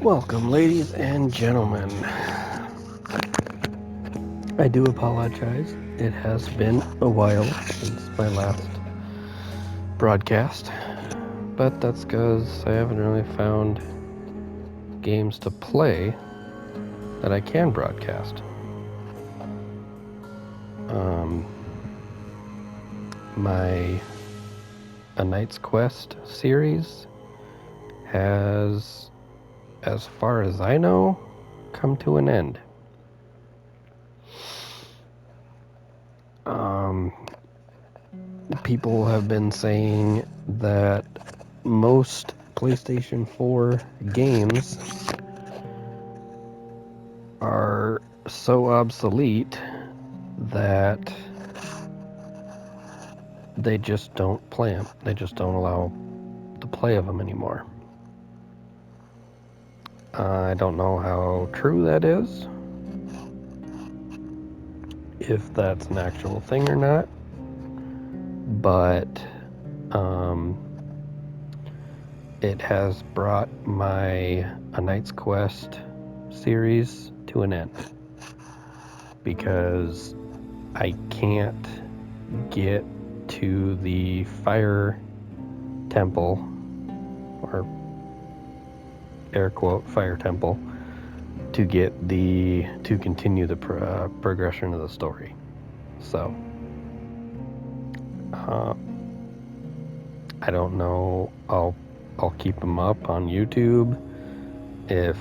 Welcome, ladies and gentlemen. I do apologize. It has been a while since my last broadcast, but that's because I haven't really found games to play that I can broadcast. My A Knight's Quest series has, as far as I know, come to an end. People have been saying that most PlayStation 4 games are so obsolete that they just don't play them. They just don't allow the play of them anymore. I don't know how true that is, if that's an actual thing or not, but it has brought my A Knight's Quest series to an end, because I can't get to the fire temple, or air quote fire temple, to continue the progression of the story. So I don't know. I'll keep them up on YouTube if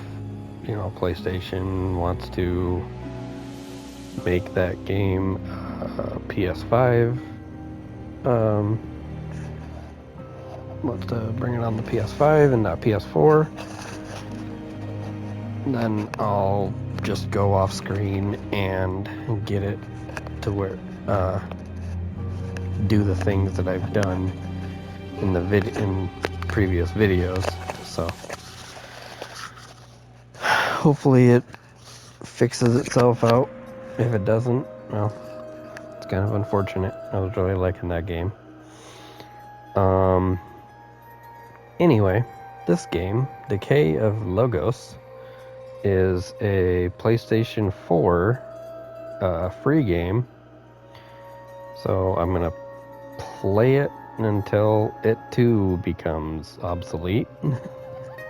PlayStation wants to make that game PS5. Wants to bring it on the PS5 and not PS4. Then I'll just go off screen and get it to where do the things that I've done in previous videos. So hopefully it fixes itself out. If it doesn't, well, it's kind of unfortunate. I was really liking that game. Anyway, this game, Decay of Logos, is a PlayStation 4 free game. So I'm gonna play it until it too becomes obsolete.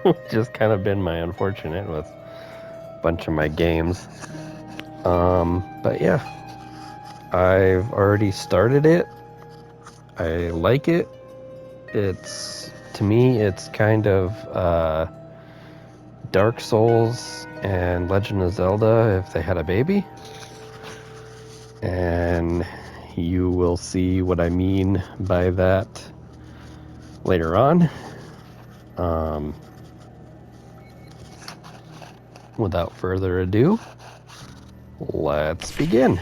Which has kind of been my unfortunate with a bunch of my games. But yeah, I've already started it. I like it. To me, it's kind of Dark Souls and Legend of Zelda if they had a baby. And you will see what I mean by that later on. Without further ado, let's begin.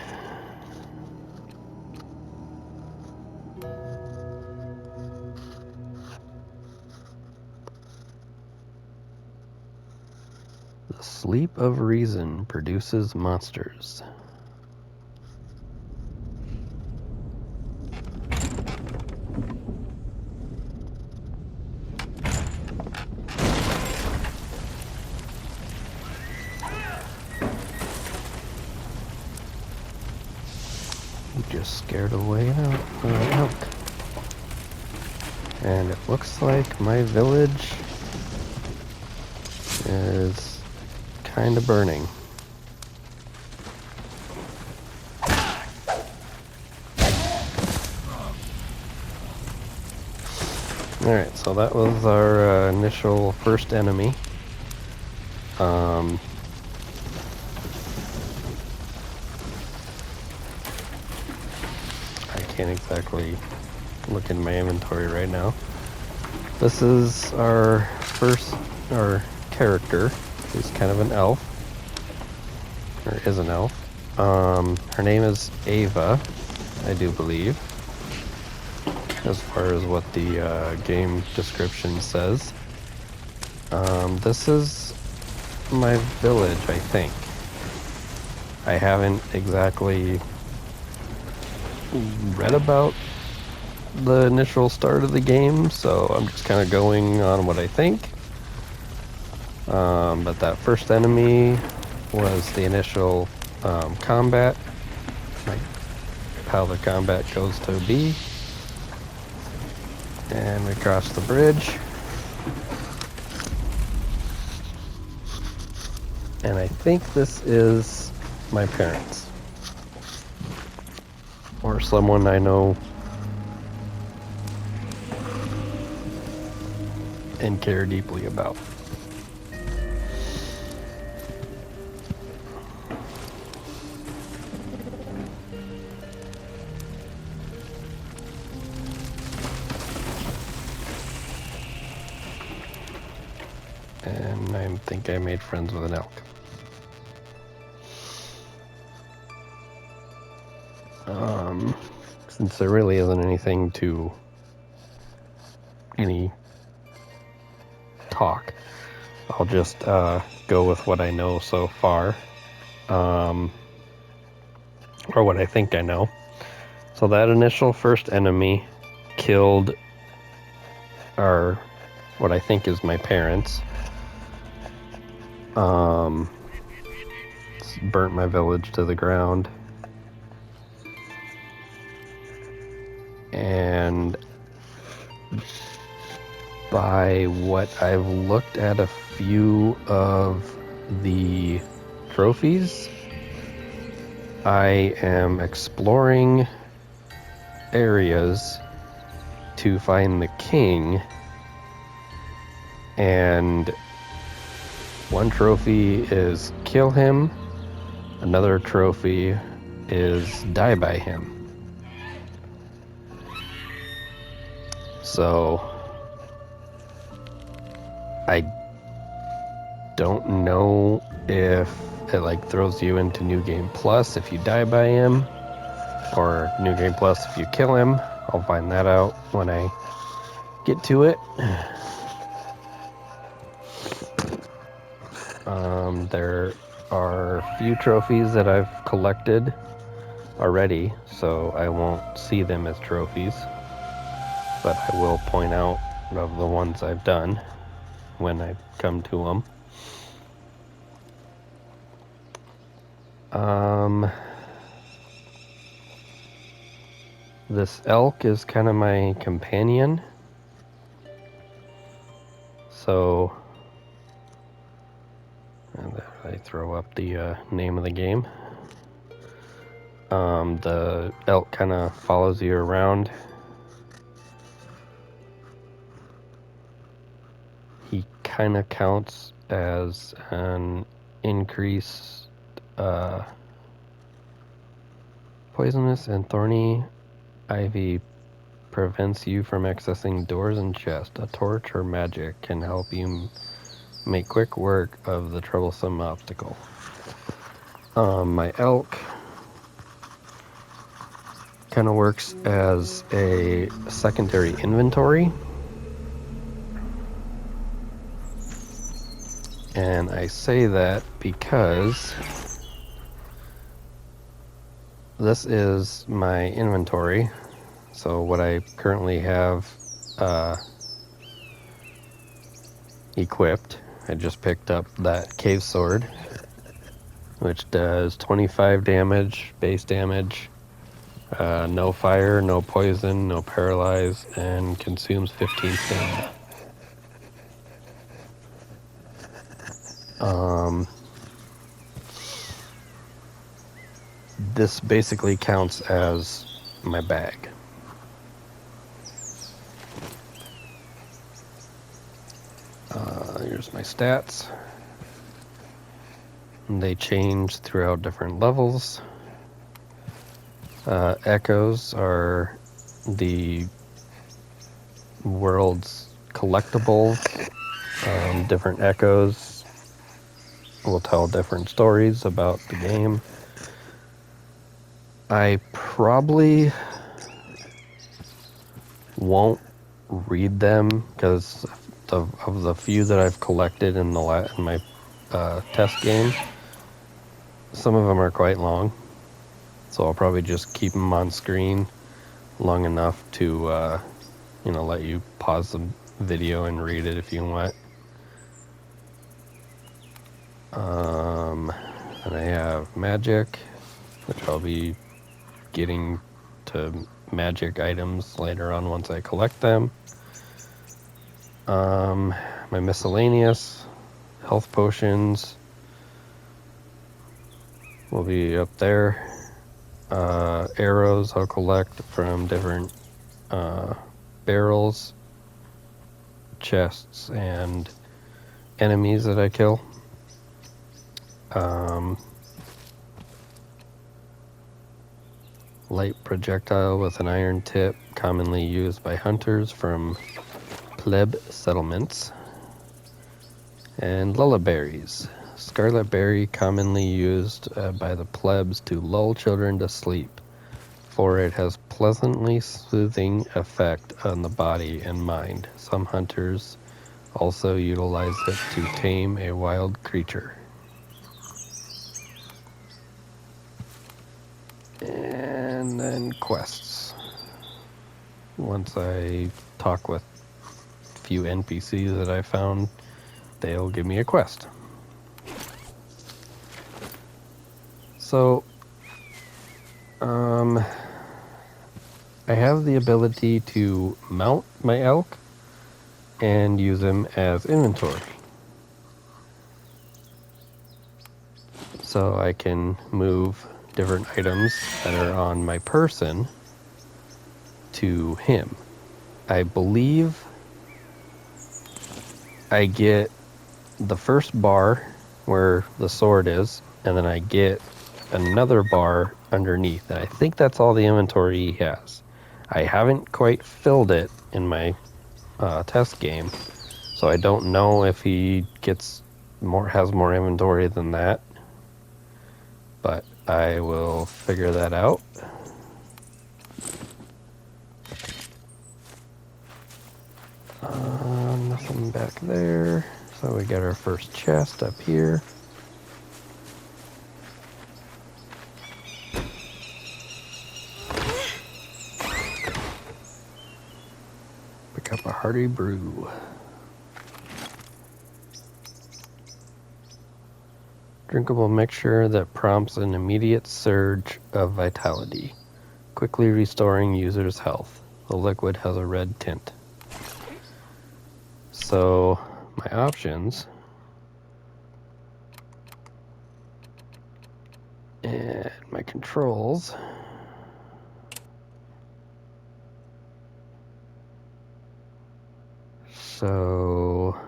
The sleep of reason produces monsters. Just scared away an elk. And it looks like my village is kind of burning. Alright, so that was our initial first enemy. I can't exactly look in my inventory right now. This is our character, who's kind of an elf, or is an elf. Her name is Ava, I do believe, as far as what the game description says. This is my village, I think. I haven't exactly read about the initial start of the game, so I'm just kind of going on what I think. But that first enemy was the initial combat, like how the combat goes to be. And we cross the bridge. And I think this is my parents. Or someone I know and care deeply about. And I think I made friends with an elk. Since there really isn't anything to any talk, I'll just go with what I know so far, or what I think I know. So that initial first enemy killed what I think is my parents. Burnt my village to the ground. And by what I've looked at a few of the trophies, I am exploring areas to find the king, and one trophy is kill him, another trophy is die by him. So I don't know if it like throws you into New Game Plus if you die by him, or New Game Plus if you kill him. I'll find that out when I get to it. There are a few trophies that I've collected already, so I won't see them as trophies, but I will point out of the ones I've done when I come to them. This elk is kind of my companion, so and I throw up the name of the game. The elk kind of follows you around. He kind of counts as an increased poisonous and thorny ivy prevents you from accessing doors and chests. A torch or magic can help you make quick work of the troublesome obstacle. My elk kind of works as a secondary inventory. And I say that because this is my inventory. So what I currently have equipped, I just picked up that cave sword, which does 25 damage, base damage, no fire, no poison, no paralyze, and consumes 15 stamina. This basically counts as my bag. Here's my stats. They change throughout different levels. Echoes are the world's collectibles. Different echoes will tell different stories about the game. I probably won't read them because of the few that I've collected in my test game. Some of them are quite long, so I'll probably just keep them on screen long enough to let you pause the video and read it if you want. And I have magic, which I'll be getting to magic items later on once I collect them. My miscellaneous health potions will be up there. Arrows I'll collect from different barrels, chests, and enemies that I kill. Light projectile with an iron tip, commonly used by hunters from pleb settlements. And lullaberries. Scarlet berry, commonly used by the plebs to lull children to sleep, for it has pleasantly soothing effect on the body and mind. Some hunters also utilize it to tame a wild creature. And then quests. Once I talk with a few NPCs that I found, they'll give me a quest. So, I have the ability to mount my elk and use him as inventory. So I can move different items that are on my person to him. I believe I get the first bar where the sword is, and then I get another bar underneath. And I think that's all the inventory he has. I haven't quite filled it in my test game, so I don't know if he has more inventory than that, but I will figure that out. Nothing back there, so we got our first chest up here. Pick up a hearty brew. Drinkable mixture that prompts an immediate surge of vitality, quickly restoring user's health. The liquid has a red tint. So, my options, and my controls. So,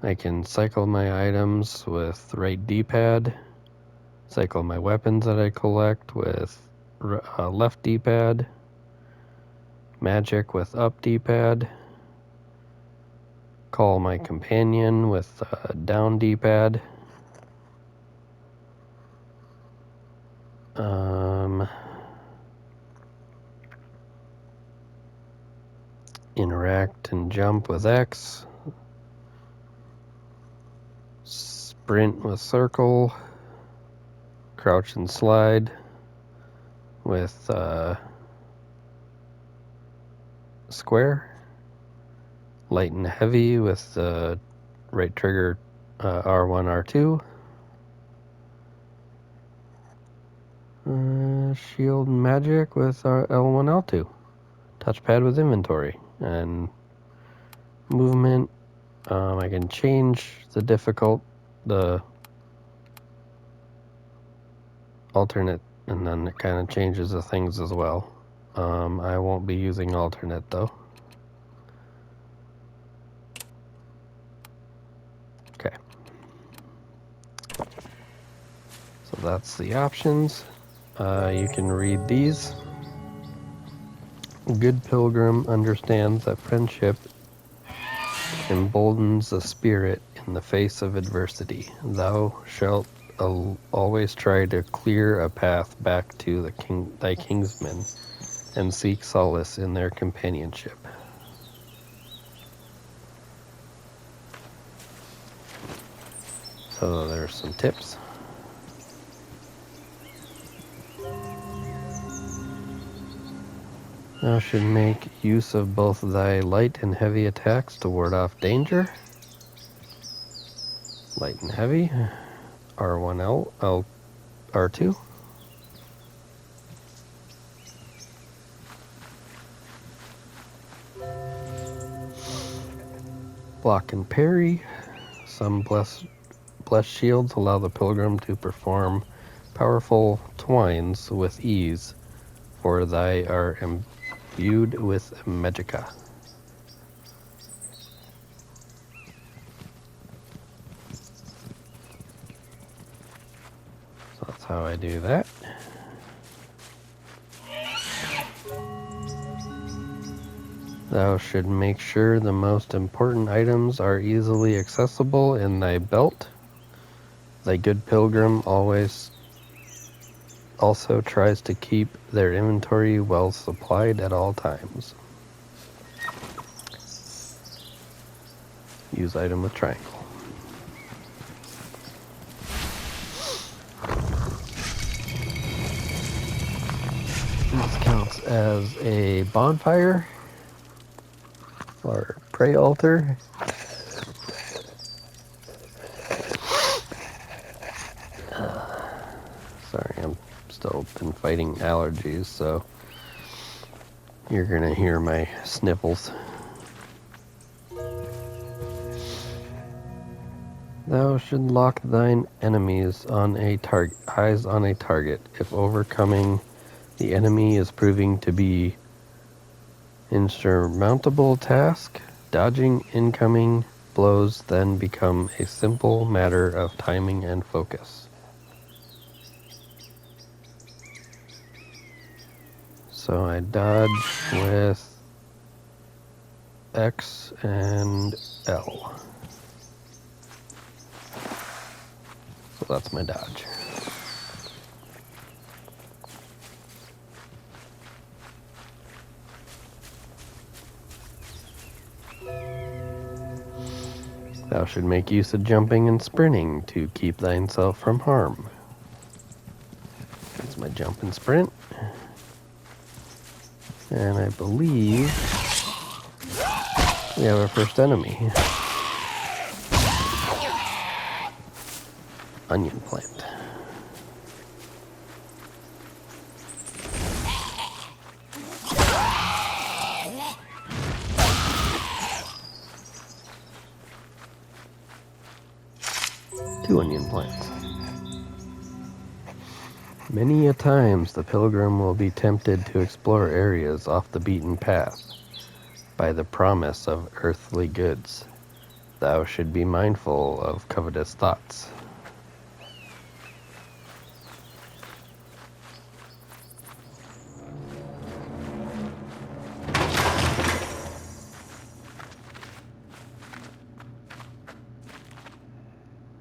I can cycle my items with right D-pad, cycle my weapons that I collect with left D-pad, magic with up D-pad, call my companion with down D-pad, interact and jump with X, sprint with circle, crouch and slide with square, light and heavy with the right trigger R1, R2, shield and magic with L1, L2, touchpad with inventory, and movement. I can change the alternate, and then it kind of changes the things as well. I won't be using alternate though. Okay. So that's the options. You can read these. Good pilgrim understands that friendship emboldens the spirit in the face of adversity. Thou shalt always try to clear a path back to thy kinsmen and seek solace in their companionship. So there's some tips. Thou should make use of both thy light and heavy attacks to ward off danger. Light and heavy. R1L, R2. Block and parry. Some blessed shields allow the pilgrim to perform powerful twines with ease, for they are imbued with magica. So that's how I do that. Thou should make sure the most important items are easily accessible in thy belt. Thy good pilgrim always also tries to keep their inventory well supplied at all times. Use item with triangle. This counts as a bonfire or pray altar. Sorry, I'm still been fighting allergies, so you're gonna hear my sniffles. Thou should lock thine enemies on a eyes on a target. If overcoming the enemy is proving to be insurmountable task, dodging incoming blows then become a simple matter of timing and focus. So I dodge with X and L. So that's my dodge. Thou should make use of jumping and sprinting to keep thyself from harm. That's my jump and sprint. And I believe we have our first enemy. Onion plant. Two onion plants. Many a times the pilgrim will be tempted to explore areas off the beaten path by the promise of earthly goods. Thou should be mindful of covetous thoughts.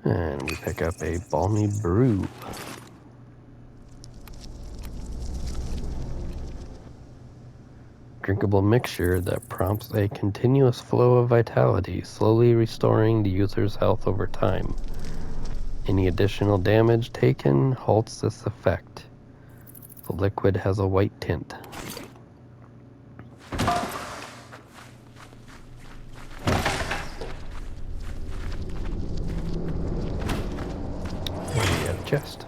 And we pick up a balmy brew. Drinkable mixture that prompts a continuous flow of vitality, slowly restoring the user's health over time. Any additional damage taken halts this effect. The liquid has a white tint. And we have a chest.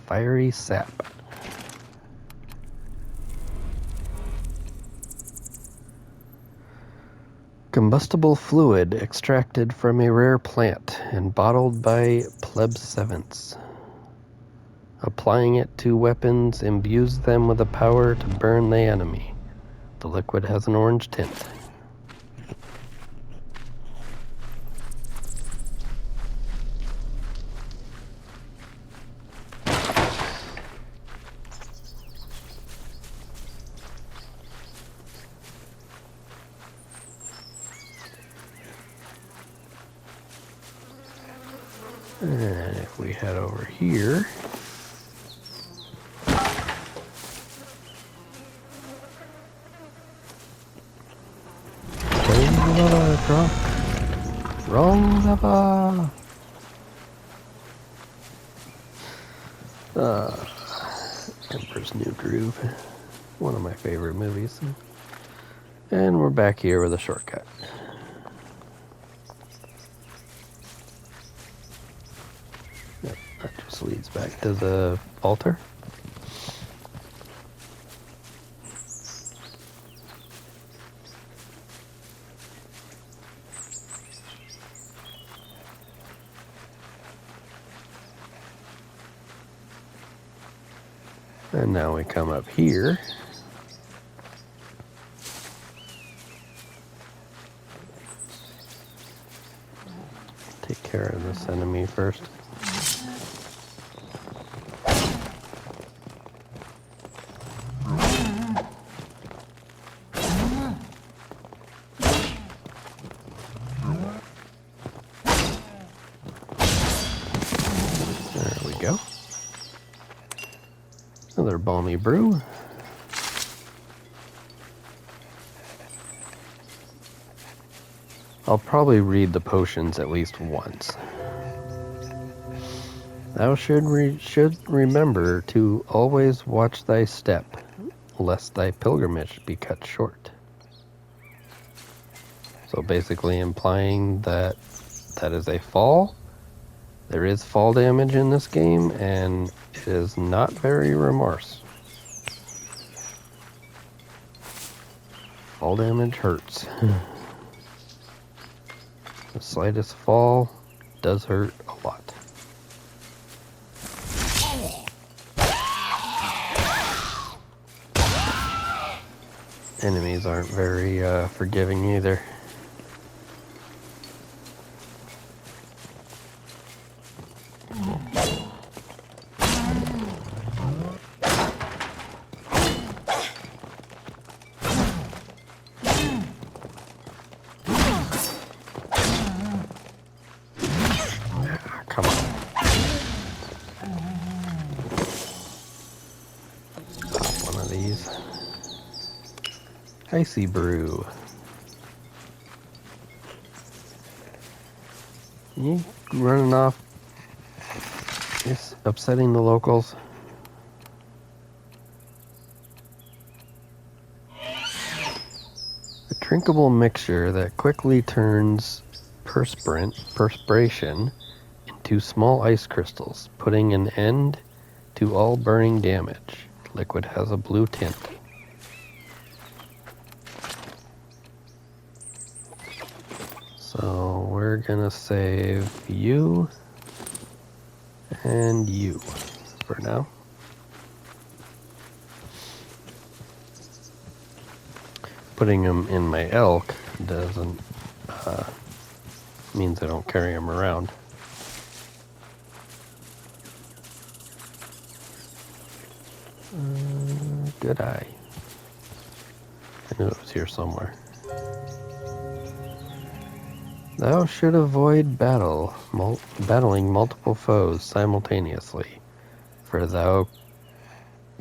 Fiery sap. Combustible fluid extracted from a rare plant and bottled by plebs servants. Applying it to weapons imbues them with the power to burn the enemy. The liquid has an orange tint. And if we head over here, wrong lava. Emperor's New Groove, one of my favorite movies. And we're back here with a shortcut. This leads back to the altar. And now we come up here. Take care of this enemy first. There we go. Another balmy brew. I'll probably read the potions at least once. Thou should remember to always watch thy step, lest thy pilgrimage be cut short. So basically implying that that is a fall. There is fall damage in this game, and it is not very remorse. Fall damage hurts. The slightest fall does hurt a lot. Enemies aren't very forgiving either. Come on. One of these. Icy brew. You running off? It's upsetting the locals. A drinkable mixture that quickly turns perspiration into small ice crystals, putting an end to all burning damage. Liquid has a blue tint. So we're gonna save you and you for now. Putting them in my elk doesn't means I don't carry them around. Good eye. I knew it was here somewhere. Thou should avoid battling multiple foes simultaneously, for thou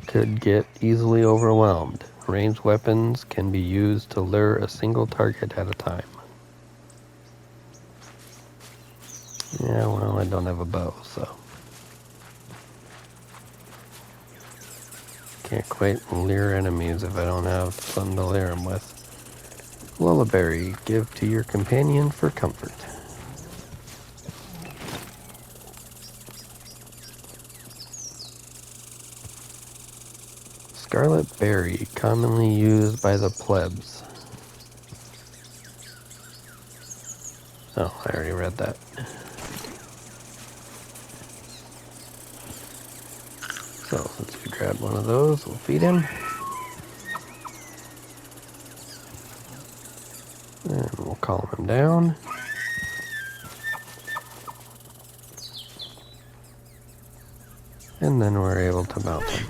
could get easily overwhelmed. Ranged weapons can be used to lure a single target at a time. Yeah, well, I don't have a bow, so can't quite lure enemies if I don't have something to lure them with. Lullaberry, give to your companion for comfort. Scarlet berry, commonly used by the plebs. Oh, I already read that. So, since we grabbed one of those, we'll feed him. And we'll calm him down. And then we're able to mount him.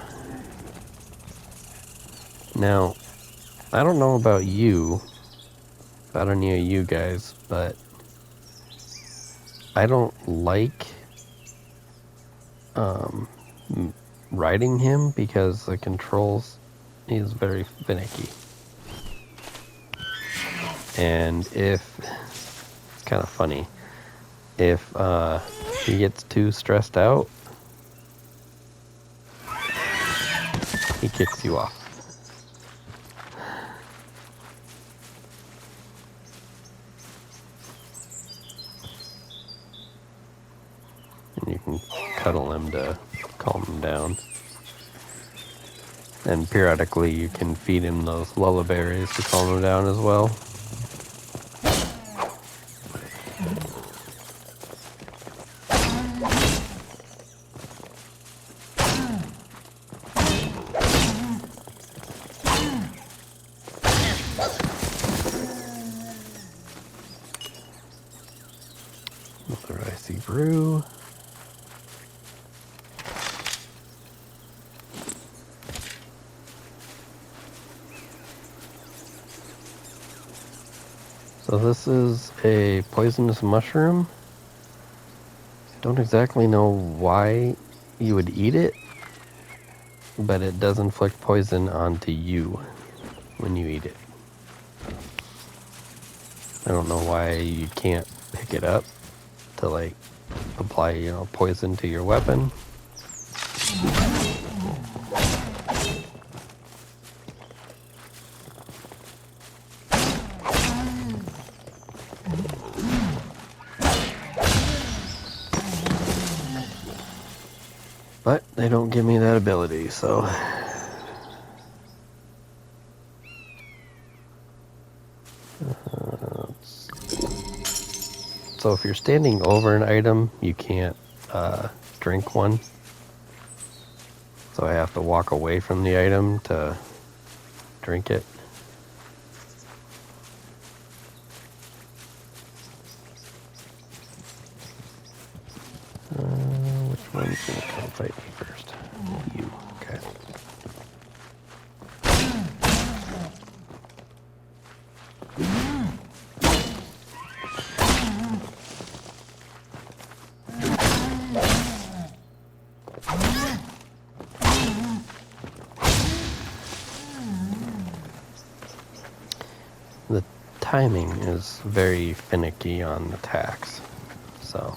Now, I don't know about any of you guys, but I don't like riding him because the controls, he's very finicky. And if, it's kind of funny, if he gets too stressed out, he kicks you off. And you can cuddle him to calm him down. And periodically you can feed him those lullaberries to calm him down as well. Another icy brew. So this is a poisonous mushroom. Don't exactly know why you would eat it, but it does inflict poison onto you when you eat it. I don't know why you can't pick it up to like apply, poison to your weapon. But they don't give me that ability, so. So if you're standing over an item, you can't drink one. So I have to walk away from the item to drink it. Which one's gonna come fight me first? You, okay. The timing is very finicky on attacks, so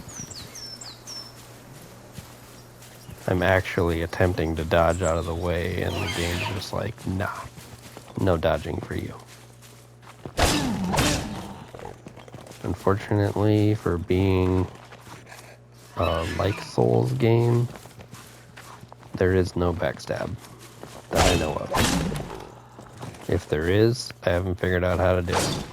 I'm actually attempting to dodge out of the way, and the game's just like, nah, no dodging for you. Unfortunately, for being a like Souls game, there is no backstab that I know of. If there is, I haven't figured out how to do it.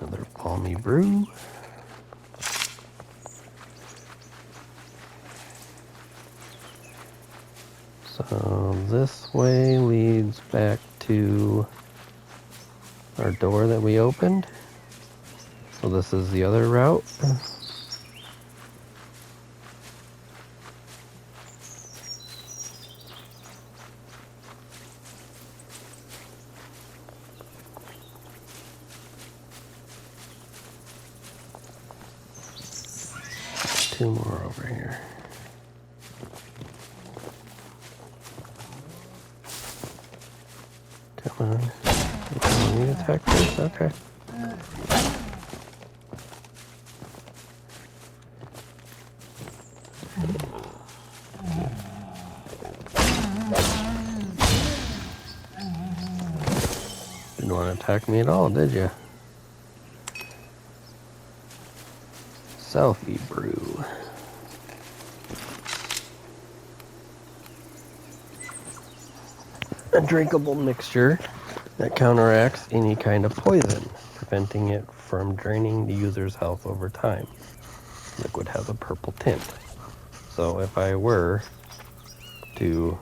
Another palmy brew. So this way leads back to our door that we opened. So this is the other route. Two more over here. Come on. You need to attack this? Okay. Didn't want to attack me at all, did you? Selfie brew. A drinkable mixture that counteracts any kind of poison, preventing it from draining the user's health over time. Liquid has a purple tint. So if I were to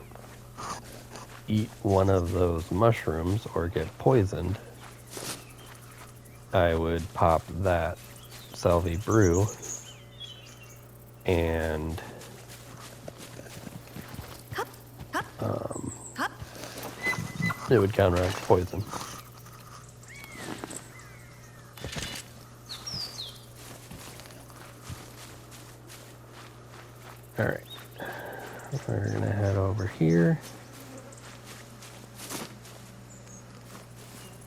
eat one of those mushrooms or get poisoned, I would pop that Selfie brew and it would counteract poison. Alright, we're gonna head over here,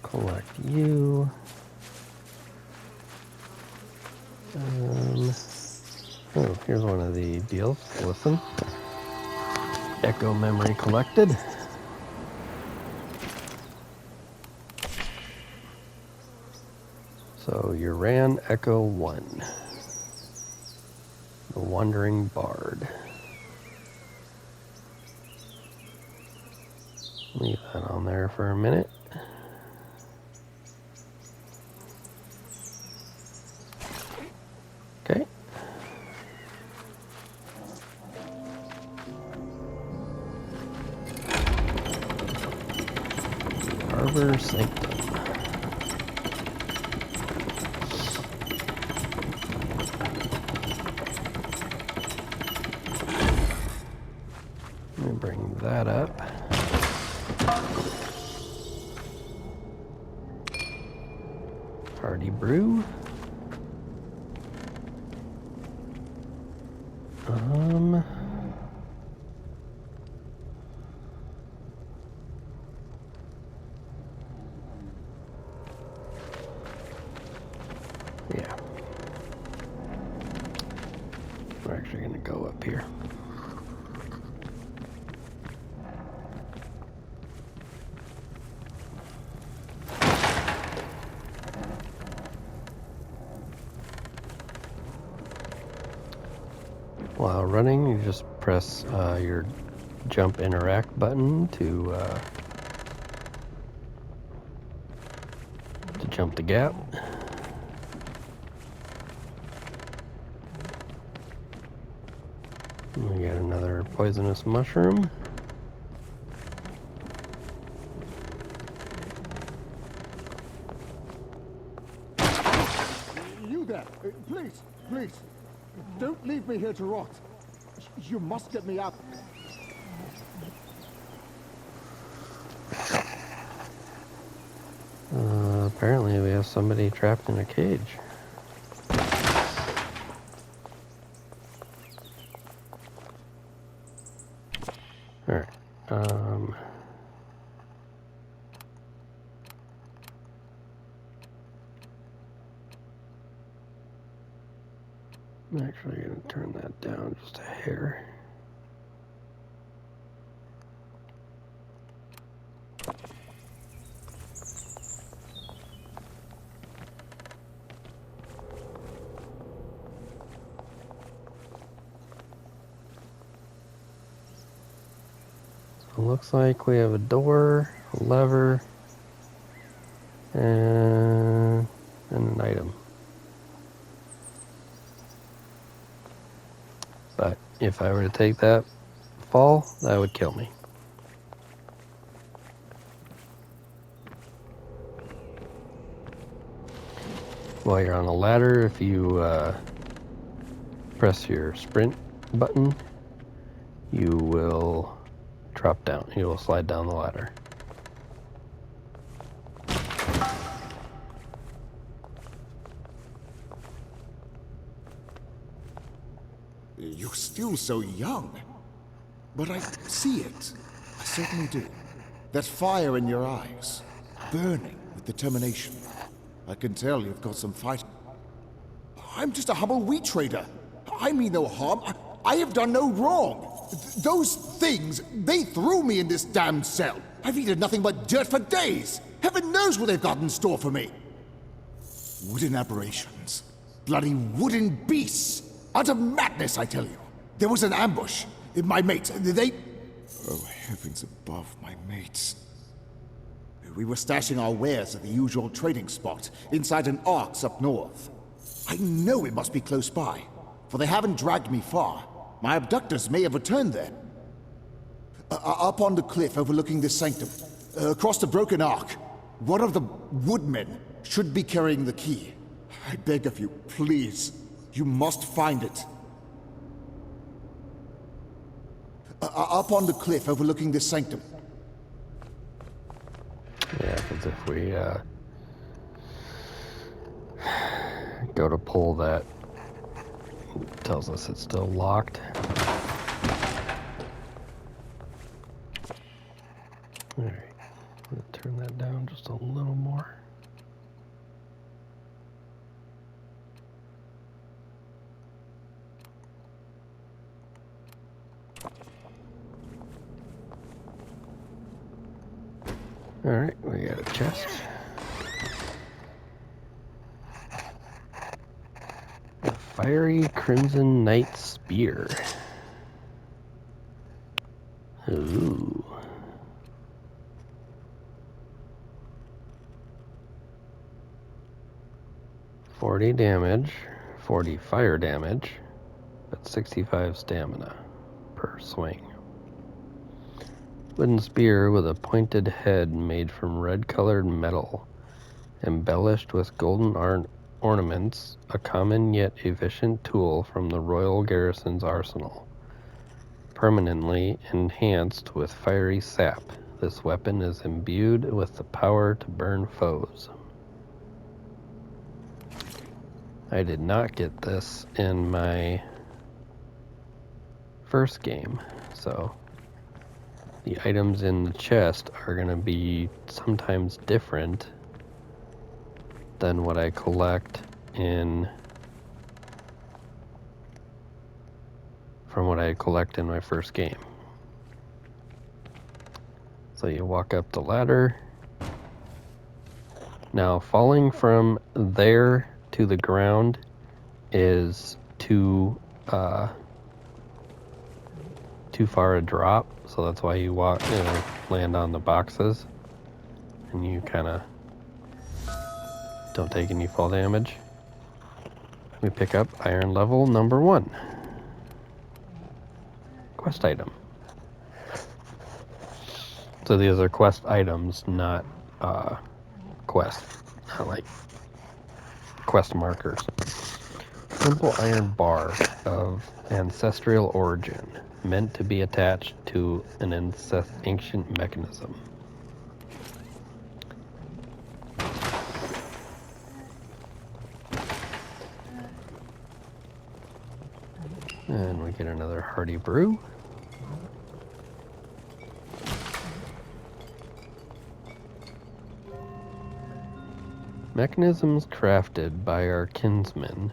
collect you. Oh, here's one of the deals. Listen. Echo memory collected. So you ran Echo 1. The Wandering Bard. Leave that on there for a minute. Okay. Harbor Sanctum. Let me bring that up. Hardy Brew. Yeah. We're actually going to go up here. While running, you just press your jump interact button to jump the gap. We got another poisonous mushroom. You there, please, please, don't leave me here to rot. You must get me out. Apparently we have somebody trapped in a cage. Alright. I'm actually going to turn that down just a hair. So it looks like we have a door, a lever, and an item. But if I were to take that fall, that would kill me. While you're on the ladder, if you press your sprint button, you will drop down. You will slide down the ladder. You're still so young. But I see it. I certainly do. That fire in your eyes, burning with determination. I can tell you've got some fight. I'm just a humble wheat trader. I mean no harm. I have done no wrong. Those things, they threw me in this damned cell. I've eaten nothing but dirt for days. Heaven knows what they've got in store for me. Wooden aberrations. Bloody wooden beasts. Utter madness, I tell you. There was an ambush. My mates, they... Oh, heavens above, my mates. We were stashing our wares at the usual trading spot, inside an arks up north. I know it must be close by, for they haven't dragged me far. My abductors may have returned there. Up on the cliff overlooking this sanctum, across the broken ark, one of the woodmen should be carrying the key. I beg of you, please, you must find it. Up on the cliff overlooking this sanctum. Yeah, because if we go to pull that, it tells us it's still locked. Alright, I'm going to turn that down just a little more. Alright, we got a chest. A fiery crimson knight spear. Ooh. $40 damage, 40 fire damage, but 65 stamina per swing. Wooden spear with a pointed head made from red-colored metal, embellished with golden ornaments, a common yet efficient tool from the royal garrison's arsenal. Permanently enhanced with fiery sap, this weapon is imbued with the power to burn foes. I did not get this in my first game, so the items in the chest are going to be sometimes different than what I collect from what I collect in my first game. So you walk up the ladder. Now falling from there to the ground is too far a drop, so that's why you land on the boxes and you kind of don't take any fall damage. We pick up iron level number 1. Quest item. So these are quest items, not quests, not like quest markers. Simple iron bar of ancestral origin, meant to be attached to an ancient mechanism. And we get another hearty brew. Mechanisms crafted by our kinsmen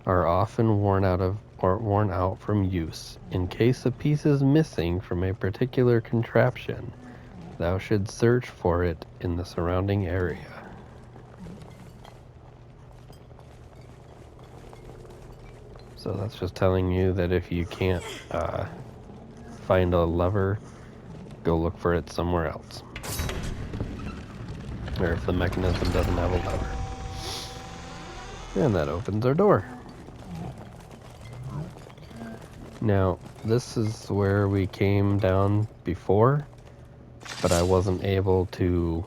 are often worn out from use. In case a piece is missing from a particular contraption, thou should search for it in the surrounding area. So that's just telling you that if you can't find a lever, go look for it somewhere else. Or if the mechanism doesn't have a lever. And that opens our door. Now, this is where we came down before, but I wasn't able to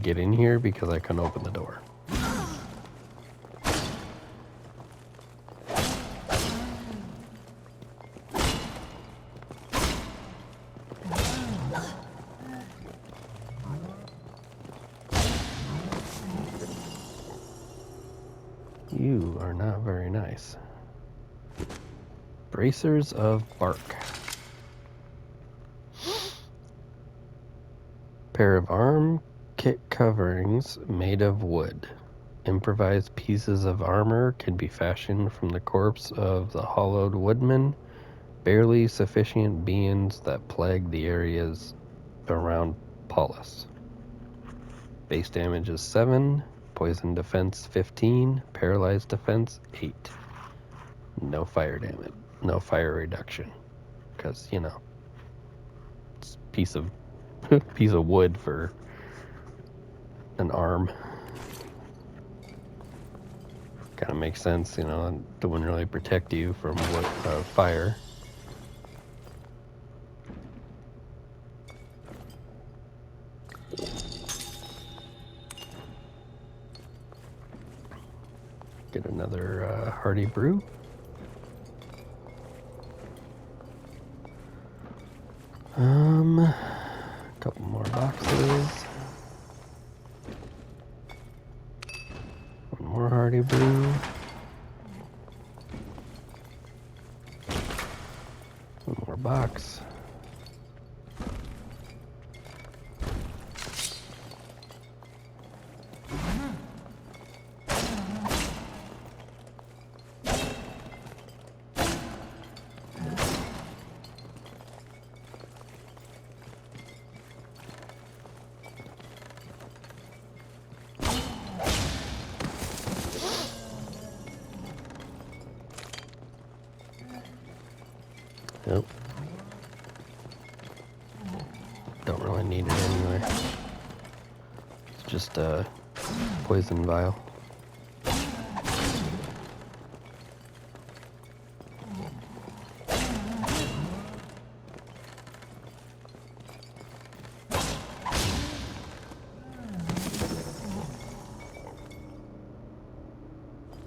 get in here because I couldn't open the door. You are not very nice. Bracers of bark. Pair of arm kit coverings made of wood. Improvised pieces of armor can be fashioned from the corpse of the hollowed woodman. Barely sufficient beings that plague the areas around Paulus. Base damage is 7, poison defense 15, paralyzed defense 8. No fire damage, no fire reduction, because it's a piece of wood for an arm. Kind of makes sense, it wouldn't really protect you from fire. Get another hearty brew. Couple more boxes. One more hearty brew. One more box. just a poison vial.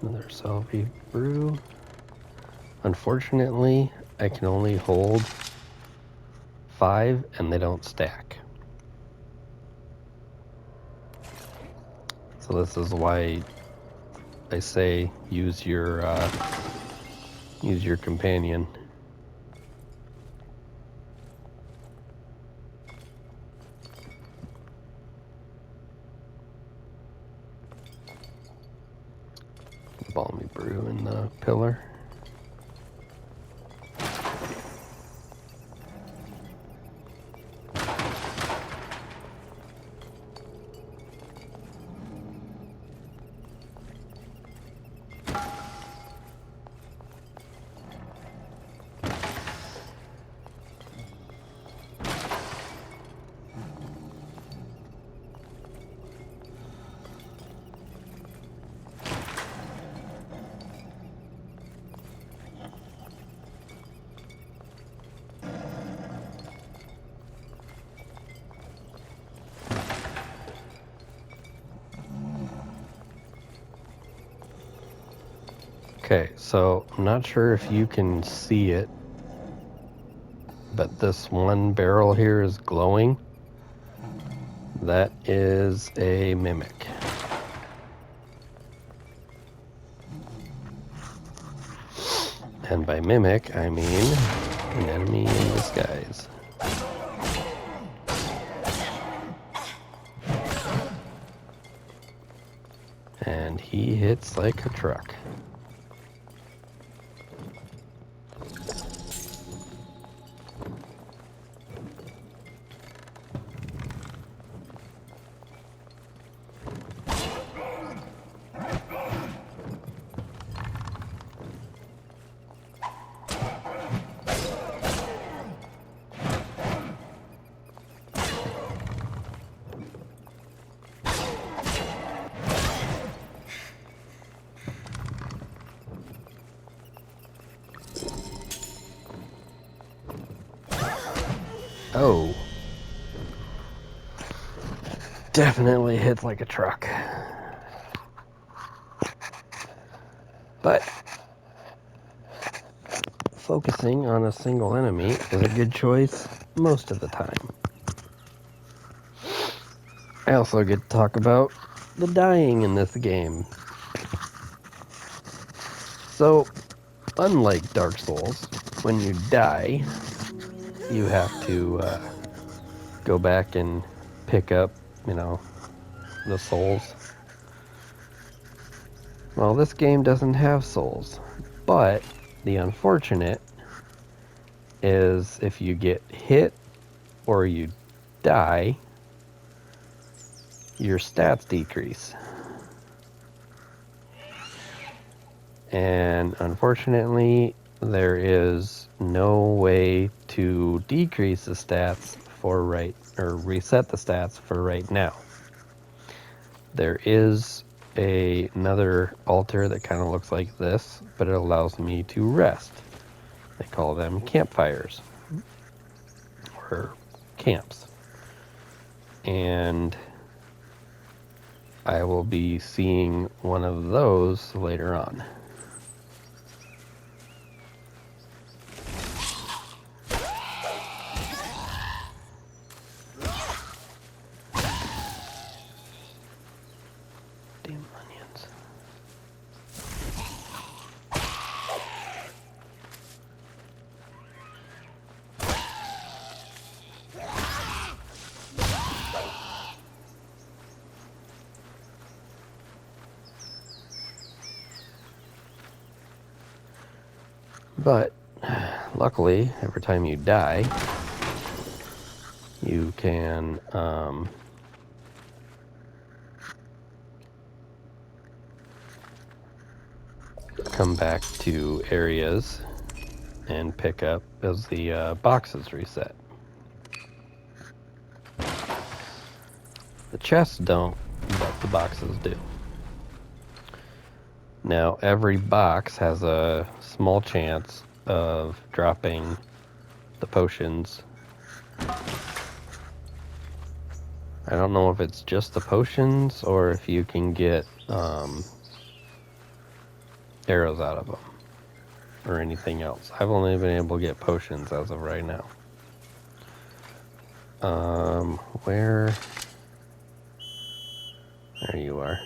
Another Salvi brew. Unfortunately, I can only hold 5 and they don't stack. So this is why I say use your companion. Balmy brew in the pillar. Okay, so I'm not sure if you can see it, but this one barrel here is glowing. That is a mimic. And by mimic, I mean an enemy in disguise. And he hits like a truck. Oh. Definitely hits like a truck. But focusing on a single enemy is a good choice most of the time. I also get to talk about the dying in this game. So, unlike Dark Souls, when you die, you have to go back and pick up, the souls. Well, this game doesn't have souls, but the unfortunate is if you get hit or you die, your stats decrease. And unfortunately, there is no way to decrease the stats or reset the stats for right now. There is another altar that kind of looks like this, but it allows me to rest. They call them campfires or camps. And I will be seeing one of those later on. Damn onions. But luckily, every time you die, you can come back to areas and pick up as the boxes reset. The chests don't the boxes do. Now, every box has a small chance of dropping the potions. I don't know if it's just the potions or if you can get arrows out of them or anything else. I've only been able to get potions as of right now. Where? There you are.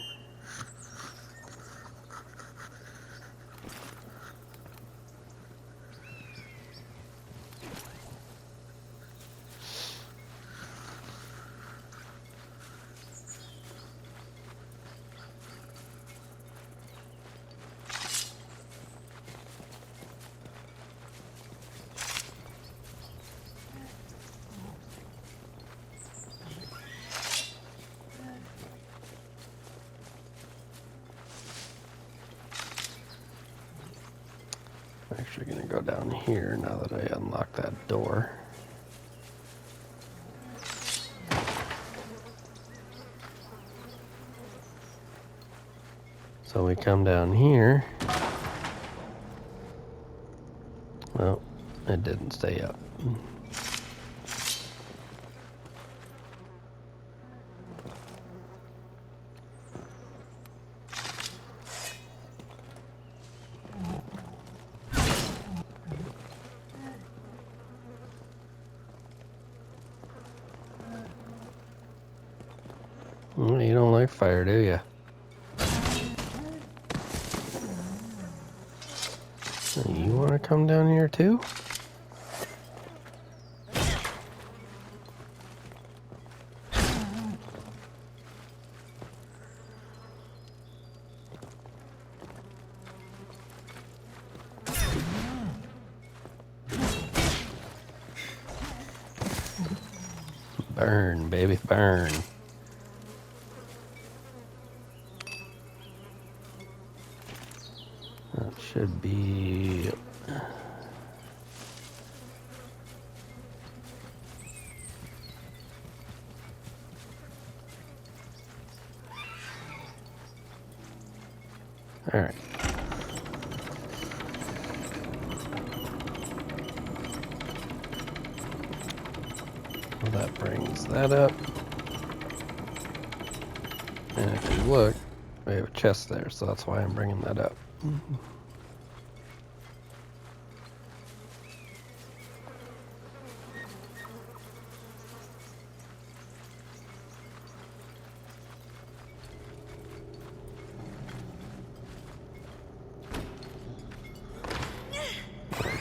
I'm actually going to go down here now that I unlocked that door. So we come down here. Well, it didn't stay up. Well, you don't like fire, do you? You want to come down here too? Burn, baby, burn. That should be... All right. Well, that brings that up. And if you look, we have a chest there, so that's why I'm bringing that up.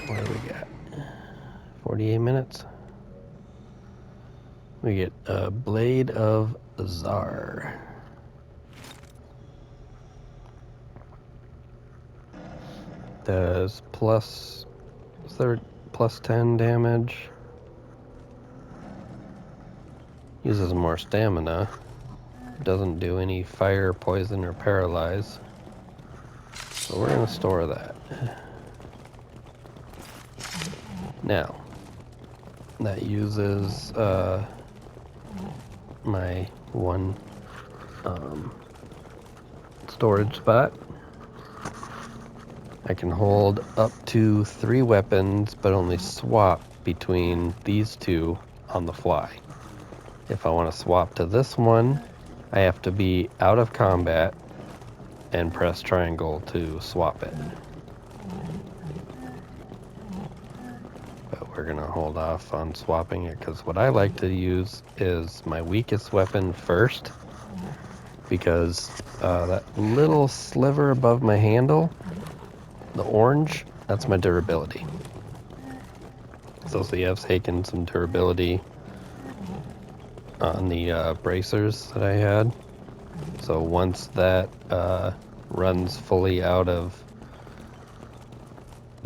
What do we got? 48 minutes. We get a Blade of Azar. Does plus 10 damage. Uses more stamina. Doesn't do any fire, poison, or paralyze. So we're gonna store that. Now, that uses my one storage spot. I can hold up to 3 weapons, but only swap between these two on the fly. If I want to swap to this one, I have to be out of combat and press triangle to swap it. But we're going to hold off on swapping it because what I like to use is my weakest weapon first, because that little sliver above my handle, the orange, that's my durability. So see, I've taken some durability on the bracers that I had. So once that runs fully out of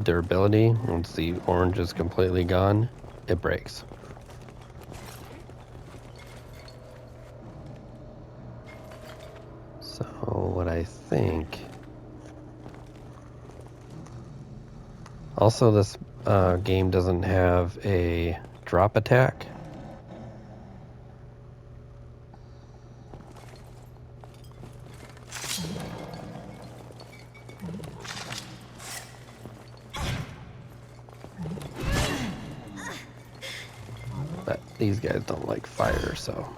durability, once the orange is completely gone, it breaks. So what I think... Also, this game doesn't have a drop attack. But these guys don't like fire, so.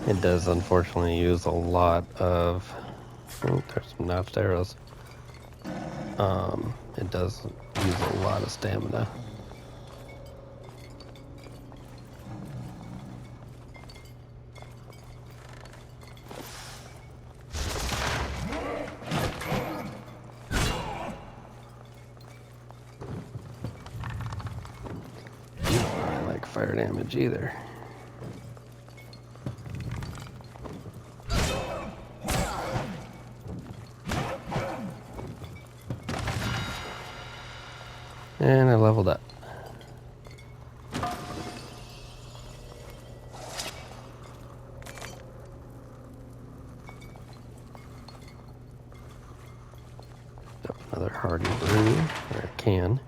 It does unfortunately use a lot of. Oh, there's some notched arrows. It does use a lot of stamina. I don't like fire damage either. And I leveled up. Got another hardy brew, or a can.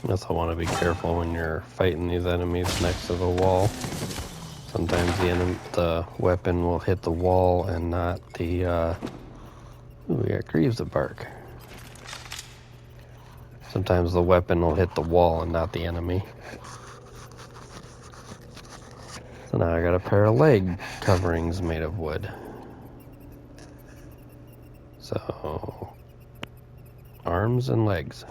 Also want to be careful when you're fighting these enemies next to the wall. Sometimes the weapon will hit the wall and not the, ooh, we got Greaves of Bark. Sometimes the weapon will hit the wall and not the enemy. So now I got a pair of leg coverings made of wood. So, arms and legs.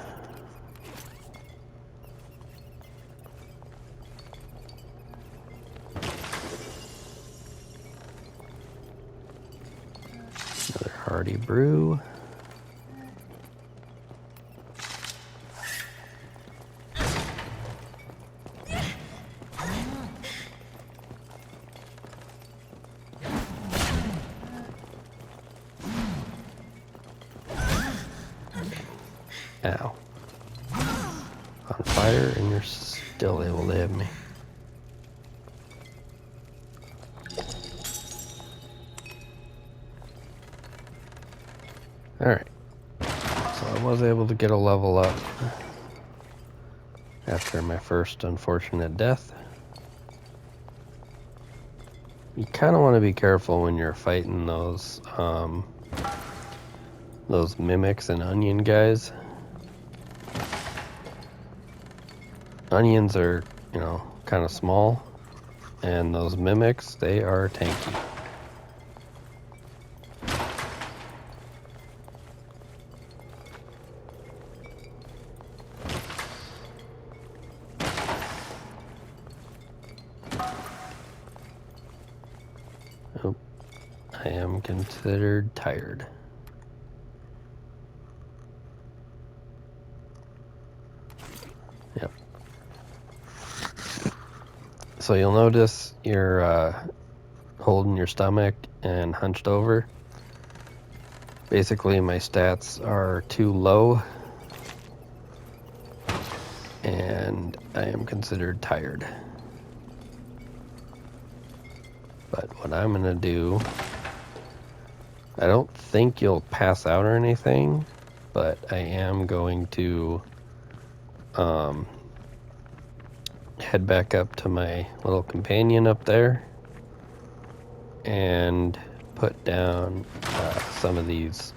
Another hardy brew. Ow. On fire and you're still able to hit me. Alright. So I was able to get a level up after my first unfortunate death. You kind of want to be careful when you're fighting those mimics and onion guys. Onions are, you know, kind of small, and those mimics, they are tanky. Oh, I am considered tired. Yep. So you'll notice you're holding your stomach and hunched over. Basically, my stats are too low, and I am considered tired. But what I'm gonna do, I don't think you'll pass out or anything, but I am going to head back up to my little companion up there and put down some of these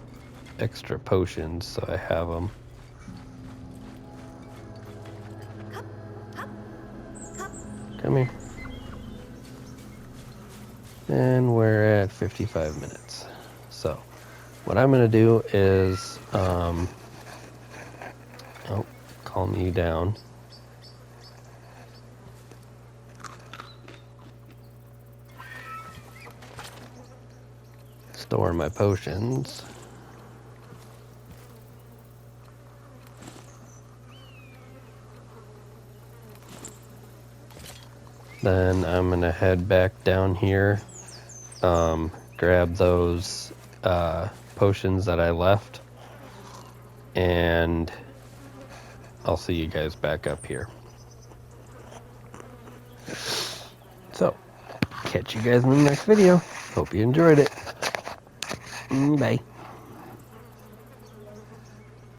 extra potions so I have them. Come here. And we're at 55 minutes. So what I'm gonna do is calm you down. Store my potions. Then I'm gonna head back down here grab those potions that I left, and I'll see you guys back up here. So, catch you guys in the next video. Hope you enjoyed it. Bye.